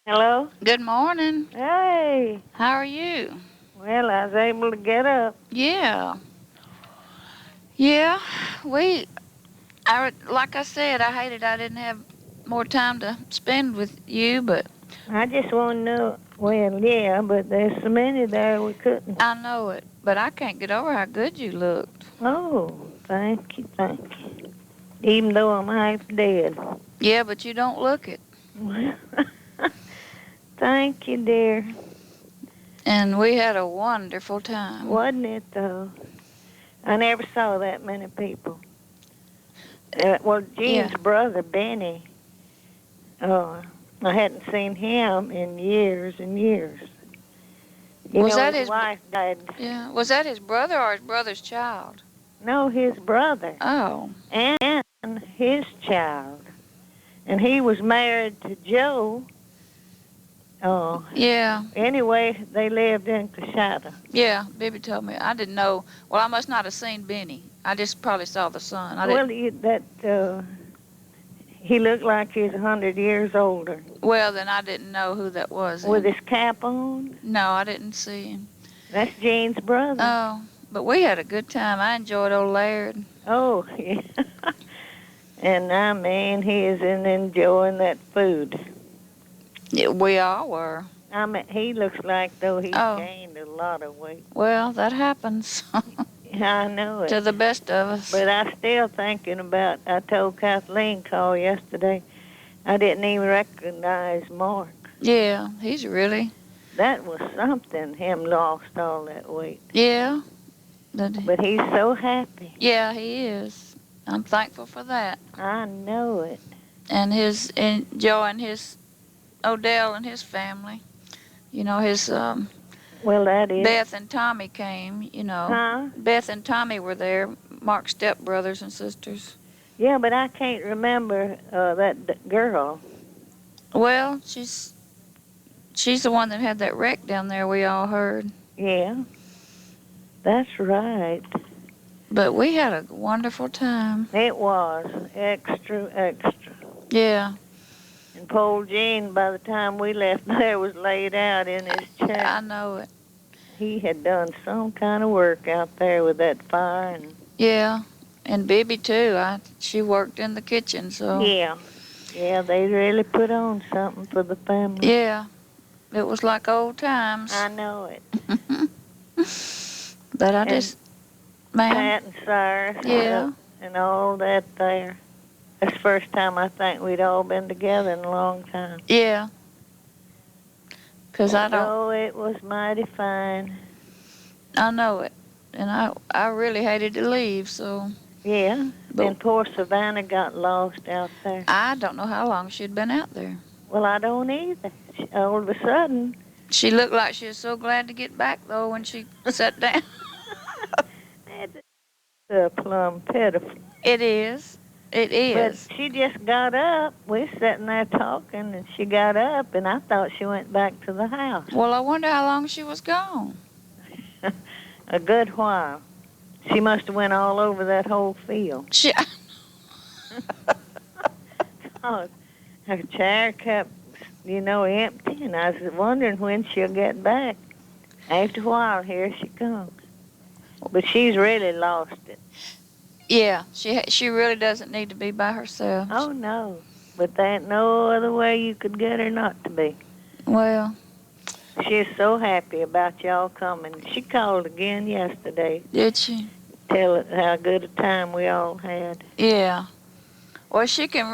Hello? Good morning. Hey. How are you? Well, I was able to get up. Yeah. Yeah. We like I said, I hated I didn't have more time to spend with you, but I just want to know. Well, yeah, but there's so many there we couldn't. I know it. But I can't get over how good you looked. Oh, thank you, thank you. Even though I'm half dead. Yeah, but you don't look it. Thank you, dear. And we had a wonderful time. Wasn't it, though? I never saw that many people. Well, Yeah. Jean's brother, Benny, uh, I hadn't seen him in years and years. You Was know, that his his wife died. Yeah, was that his brother or his brother's child? No, his brother. Oh. And his child. And he was married to Joe. Oh, Yeah. anyway, they lived in Coshada. Yeah, Bibi told me. I didn't know. Well, I must not have seen Benny. I just probably saw the son. I Well, didn't. he looked like he was 100 years older, Well, then I didn't know who that was with then. his cap on. No, I didn't see him. That's Jean's brother. Oh, but we had a good time. I enjoyed old Laird. Oh, yeah. And I mean, he is enjoying that food. Yeah, we all were. I mean, he looks like though he's Oh, gained a lot of weight. well, that happens I know it. to the best of us. But I'm still thinking about, I told Kathleen call yesterday, I didn't even recognize Mark. Yeah, he's really. That was something, him lost all that weight. Yeah. But he's so happy. Yeah, he is. I'm thankful for that. I know it. And his enjoying his Odell and his family. You know, his Well, that is. Beth and Tommy came, you know. Huh? Beth and Tommy were there, Mark's stepbrothers and sisters. Yeah, but I can't remember that girl. Well, she's the one that had that wreck down there we all heard. Yeah, that's right. But we had a wonderful time. It was extra, extra. Yeah. And poor Gene, by the time we left there, was laid out in his chair. I know it. He had done some kind of work out there with that fire. And Yeah. And Bibi too. She worked in the kitchen, so. yeah, they really put on something for the family. Yeah. It was like old times. I know it. But I just, man. Pat and Cyrus. Yeah. And all that there. That's the first time I think we'd all been together in a long time. Yeah. 'Cause I don't. Oh, it was mighty fine. I know it. And I really hated to leave, so. Yeah. But and poor Savannah got lost out there. I don't know how long she'd been out there. Well, I don't either. All of a sudden. She looked like she was so glad to get back, though, when she sat down. It's plumb pitiful. It is. It is. But she just got up. We're sitting there talking, and she got up, and I thought she went back to the house. Well, I wonder how long she was gone. A good while. She must have went all over that whole field. Oh, her chair kept, empty, and I was wondering when she'll get back. After a while, here she comes. But she's really lost it. Yeah, she really doesn't need to be by herself. Oh, no. But there ain't no other way you could get her not to be. Well. She's so happy about y'all coming. She called again yesterday. Did she? Tell it how good a time we all had. Yeah. Well, she can't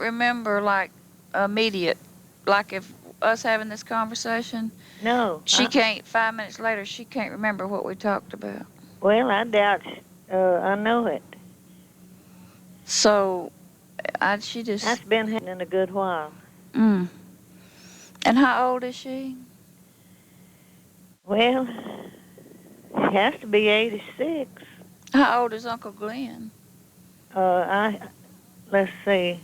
remember, like, immediate. Like, if us having this conversation. No. She can't, 5 minutes later, she can't remember what we talked about. Well, I doubt I know it. So, she just... That's been happening a good while. Mm. And how old is she? Well, she has to be 86. How old is Uncle Glenn? Let's see.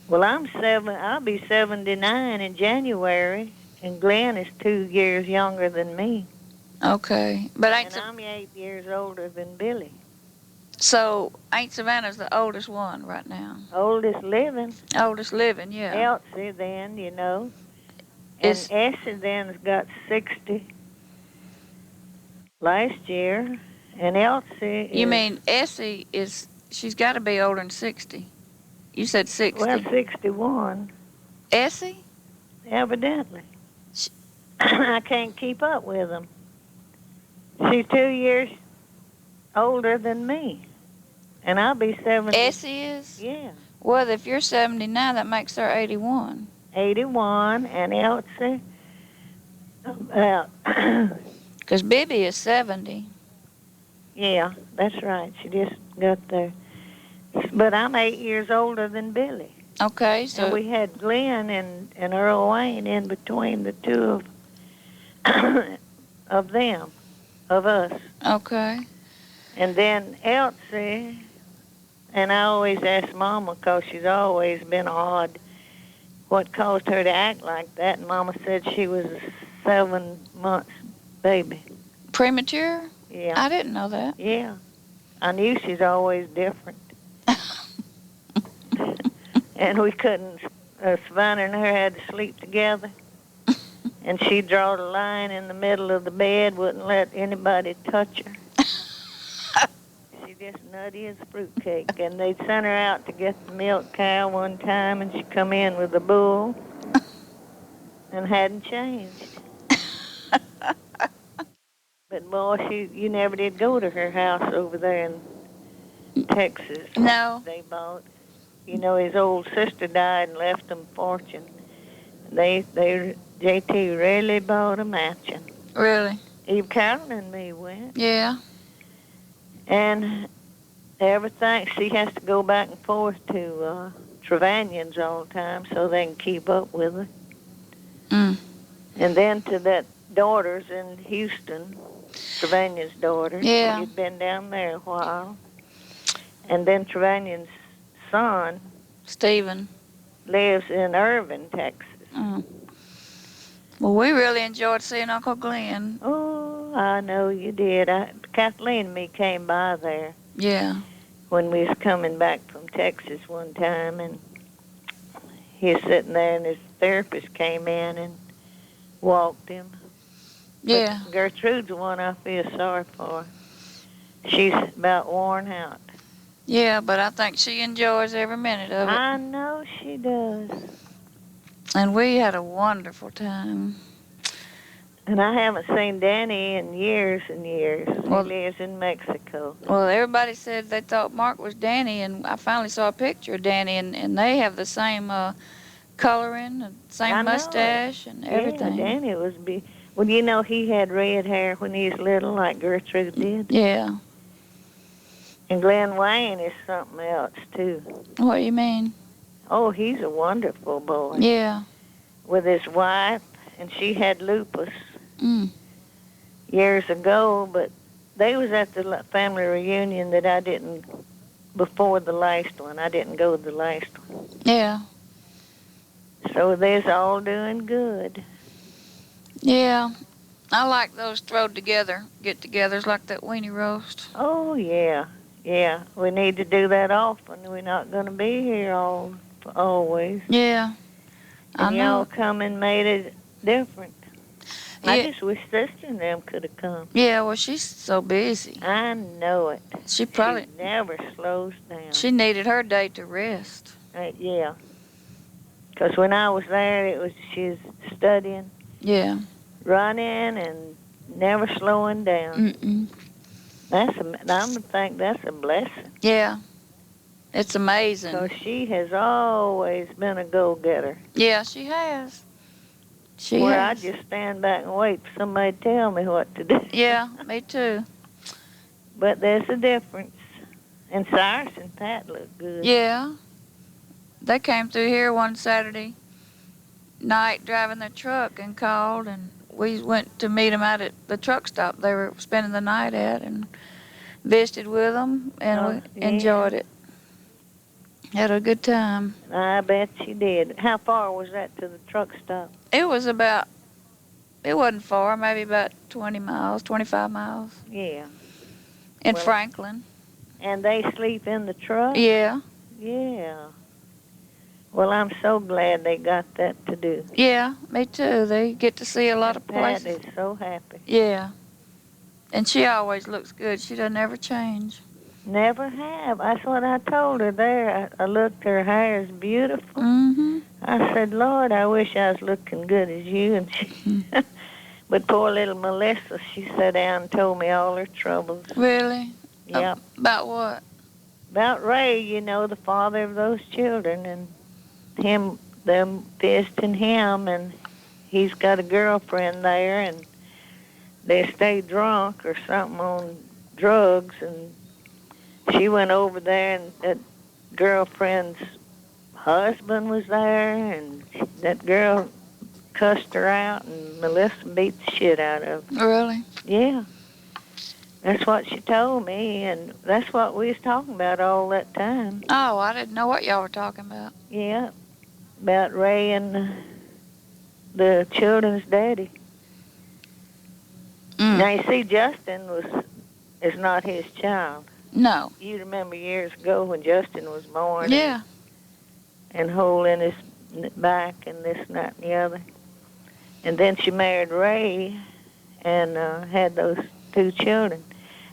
Well, I'll be 79 in January, and Glenn is 2 years younger than me. Okay. But and I'm 8 years older than Billy. So Aunt Savannah's the oldest one right now. Oldest living. Oldest living, yeah. Elsie then, you know. And Is Essie then's got 60 last year. And Elsie you is, mean Essie is? She's got to be older than 60. You said well, 60. 61, Essie? evidently. Sh- I can't keep up with them. She's 2 years older than me. And I'll be 70. Essie is? Yeah. Well, if you're 79, that makes her 81. 81. And Elsie, about, Because Bibi is 70. yeah, that's right. She just got there. But I'm 8 years older than Billy. Okay, so And we had Glenn and Earl Wayne in between the two of them, of us. okay. And then Elsie, and I always ask Mama, because she's always been odd, what caused her to act like that. And Mama said she was a 7 months baby. Premature? Yeah. I didn't know that. Yeah. I knew she's always different. And we couldn't, Savannah and her had to sleep together. And she'd draw the line in the middle of the bed, wouldn't let anybody touch her. She just nutty as fruitcake. And they'd send her out to get the milk cow one time, and she'd come in with a bull and hadn't changed. But boy, you never did go to her house over there in Texas. No. They bought. You know, his old sister died and left him a fortune. JT really bought a mansion. Really? Eve Carolyn and me went. Yeah. And everything, she has to go back and forth to Trevanian's all the time so they can keep up with her. Mm. And then to that daughter's in Houston, Trevanian's daughter. Yeah. She'd been down there a while. And then Trevanian's son Stephen lives in Irving, Texas. Mm. Well, we really enjoyed seeing Uncle Glenn. Oh, I know you did. Kathleen and me came by there Yeah. when we was coming back from Texas one time, and he was sitting there, and his therapist came in and walked him. Yeah. But Gertrude's the one I feel sorry for. She's about worn out. Yeah, but I think she enjoys every minute of it. I know she does. And we had a wonderful time. And I haven't seen Danny in years and years. Well, he lives in Mexico. Well, everybody said they thought Mark was Danny, and I finally saw a picture of Danny, and they have the same coloring, the same mustache, and everything. Yeah, Danny was well, you know, he had red hair when he was little, like Gertrude did. Yeah. And Glenn Wayne is something else, too. What do you mean? Oh, he's a wonderful boy. Yeah. With his wife, and she had lupus years ago, but they was at the family reunion that I didn't, before the last one. I didn't go to the last one. Yeah. So they's all doing good. Yeah. I like those thrown together, get-togethers like that weenie roast. Oh, yeah. Yeah, we need to do that often. We're not going to be here always. Yeah. And I know. y'all come and made it different. Yeah. I just wish Sister and them could have come. Yeah, well, she's so busy. I know it. She probably She never slows down. she needed her day to rest. Yeah. Because when I was there, she was studying, Yeah. running, and never slowing down. Mm-mm. I think that's a blessing. Yeah. It's amazing. Because she has always been a go-getter. Yeah, she has. She Where has. I just stand back and wait for somebody to tell me what to do. Yeah, me too. But there's a difference. And Cyrus and Pat look good. Yeah. They came through here one Saturday night driving their truck and called, and we went to meet them out at the truck stop they were spending the night at and visited with them, and we enjoyed it. Had a good time. I bet you did. How far was that to the truck stop? It wasn't far, maybe about 20 miles, 25 miles. Yeah. In Well, Franklin. And they sleep in the truck? Yeah. Yeah. Well, I'm so glad they got that to do. Yeah, me too. They get to see a lot of And Pat places. is so happy. Yeah. And she always looks good. She doesn't ever change. Never have. That's what I told her there. I looked, her hair is beautiful. Mm-hmm. I said, Lord, I wish I was looking good as you. And she, but poor little Melissa, she sat down and told me all her troubles. Really? Yep. About what? About Ray, you know, the father of those children, and them fisting him, and he's got a girlfriend there, and they stay drunk or something on drugs, and she went over there, and that girlfriend's husband was there, and that girl cussed her out, and Melissa beat the shit out of her. Really? Yeah. That's what she told me, and that's what we was talking about all that time. Oh, I didn't know what y'all were talking about. Yeah, about Ray and the children's daddy. Now, you see, Justin is not his child. No. You remember years ago when Justin was born? Yeah. And hole in his back and this and that and the other. And then she married Ray and had those 2 children.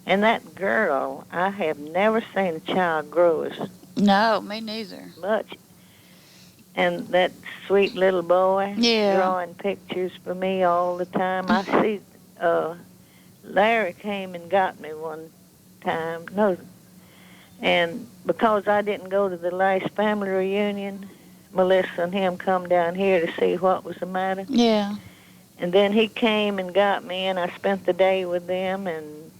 And that girl, I have never seen a child grow as No, me neither. much. And that sweet little boy drawing pictures for me all the time. I see Larry came and got me one time. No, and because I didn't go to the last family reunion, Melissa and him come down here to see what was the matter. Yeah. And then he came and got me, and I spent the day with them, and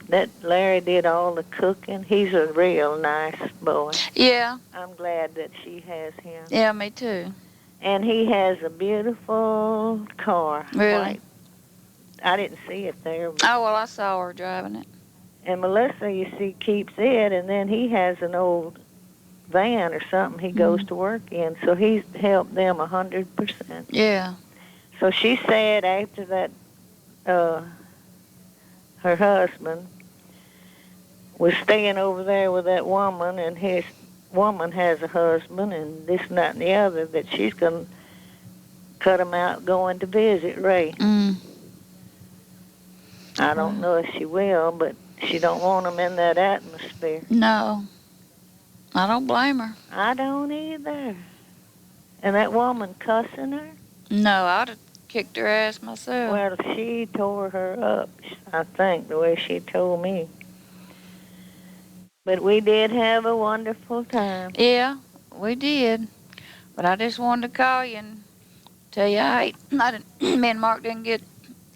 that Larry did all the cooking. He's a real nice boy. Yeah. I'm glad that she has him. Yeah, me too. And he has a beautiful car. Really? White. I didn't see it there. Oh, well, I saw her driving it. And Melissa, you see, keeps it, and then he has an old van or something he goes to work in, so he's helped them 100%. Yeah. So she said after that, her husband was staying over there with that woman, and his woman has a husband, and this and that and the other, that she's going to cut him out going to visit Ray. I don't know if she will, but she don't want him in that atmosphere. No. I don't blame her. I don't either. And that woman cussing her? No, I'd have kicked her ass myself. Well, she tore her up, I think, the way she told me. But we did have a wonderful time. Yeah, we did. But I just wanted to call you and tell you me and Mark didn't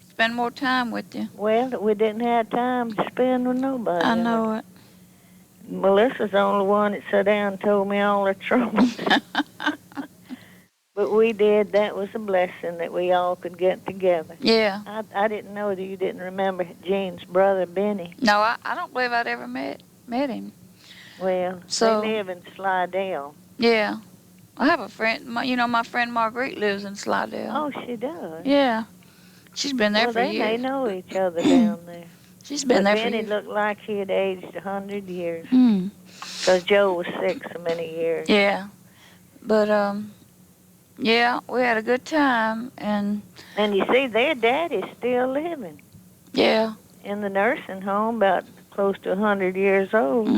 spend more time with you. Well, we didn't have time to spend with nobody. I know it. Melissa's the only one that sat down and told me all her troubles. But we did. That was a blessing that we all could get together. Yeah. I didn't know that you didn't remember Jean's brother, Benny. No, I don't believe I'd ever met him. Well, So, they live in Slidell. Yeah. I have a friend. My friend Margaret lives in Slidell. Oh, she does? Yeah. She's been there for years. They know each other down there. She's been there for Benny years. looked like he had aged 100 years. Because Joe was sick so many years. Yeah. But, yeah, we had a good time. And you see, their daddy's still living. Yeah. In the nursing home, about close to 100 years old.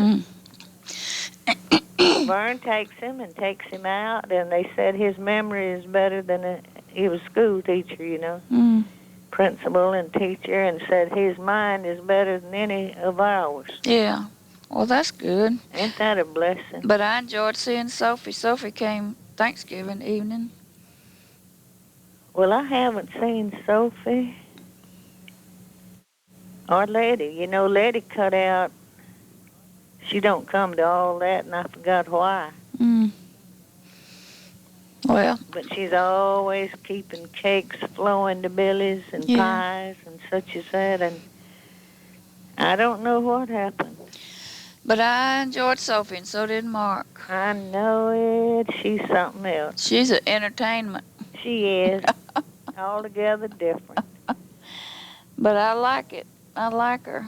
Vern takes him out, and they said his memory is better than he was a school teacher, you know. Principal and teacher, and said his mind is better than any of ours. Yeah. Well, that's good. Ain't that a blessing? But I enjoyed seeing Sophie. Sophie came Thanksgiving evening. Well, I haven't seen Sophie or Letty. You know, Letty cut out. She don't come to all that, and I forgot why. Well. But she's always keeping cakes flowing to Billy's and pies and such as that, and I don't know what happened. But I enjoyed Sophie, and so did Mark. I know it. She's something else. She's an entertainment. She is. Altogether different. But I like it. I like her.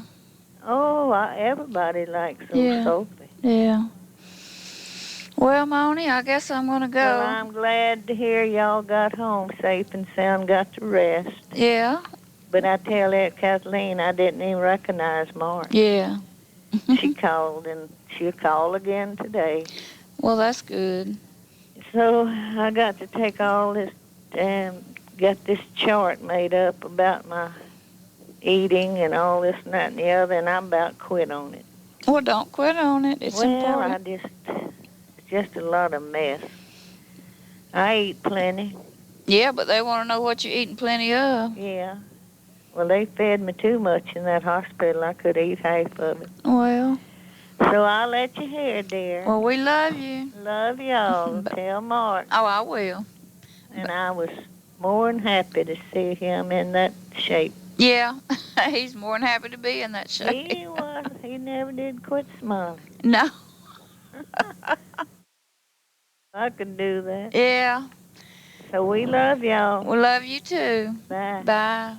Oh, everybody likes old Yeah. Sophie. Yeah. Well, Monie, I guess I'm going to Well, go. I'm glad to hear y'all got home safe and sound, got to rest. Yeah. But I tell Aunt Kathleen I didn't even recognize Mark. Yeah. She called, and she'll call again today. Well, that's good. So I got to take all this, get this chart made up about my eating and all this and that and the other, and I'm about quit on it. Well, don't quit on it. It's Well, important. it's just a lot of mess. I eat plenty. Yeah, but they want to know what you're eating plenty of. Yeah. Well, they fed me too much in that hospital. I could eat half of it. Well. So I'll let you hear, dear. Well, we love you. Love y'all. Tell Mark. Oh, I will. And I was more than happy to see him in that shape. Yeah, he's more than happy to be in that shape. He was. He never did quit smiling. No. I could do that. Yeah. So we love y'all. We love you too. Bye. Bye.